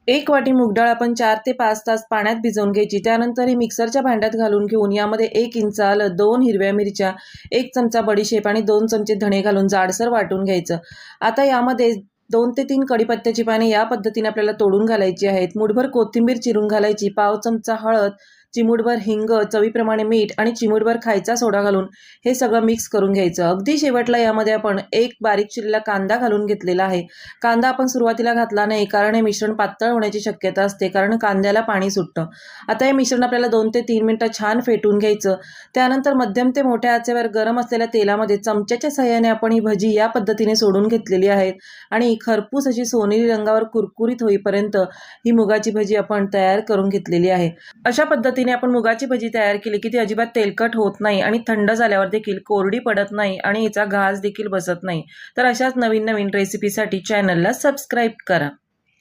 एक वाटी मूग डाळ आपण 4 ते 5 तास पाण्यात भिजवून घ्यायची। त्यानंतर ही मिक्सरच्या भांड्यात घालून घेऊन यामध्ये 1 इंच आलं, 2 हिरव्या मिरच्या, 1 चमचा बडीशेप आणि 2 चमचे धणे घालून जाडसर वाटून घ्यायचं। आता यामध्ये 2 ते 3 कढीपत्त्याची पाने या पद्धतीने आपल्याला तोडून घालायची आहेत। मुठभर कोथिंबीर चिरून घालायची, पाव चमचा हळद, चिमूटभर हिंग, चवीप्रमाणे मीठ आणि चिमूटभर खायचा सोडा घालून हे सगळं मिक्स करून घ्यायचं। अगदी शेवटला यामध्ये आपण एक बारीक चिरलेला कांदा घालून घेतलेला आहे। कांदा आपण सुरुवातीला घातला नाही कारण हे मिश्रण पातळ होण्याची शक्यता असते, कारण कांद्याला पाणी सुटतं। आता हे मिश्रण आपल्याला 2 ते 3 मिनिटं छान फेटून घ्यायचं। त्यानंतर मध्यम ते मोठ्या आचेवर गरम असलेल्या तेलामध्ये चमच्याच्या सहाय्याने आपण ही भजी या पद्धतीने सोडून घेतलेली आहेत आणि खरपूस अशी सोनेरी रंगावर कुरकुरीत होईपर्यंत ही मुगाची भजी आपण तयार करून घेतलेली आहे। अशा पद्धतीने आपण मुगाची भजी तयार केली की ती अजिबात तेलकट होत नाही आणि थंड झाल्यावर देखील कोरडी पडत नाही आणि हिचा घास देखील बसत नाही। तर अशाच नवीन नवीन रेसिपीसाठी चॅनलला सबस्क्राईब करा।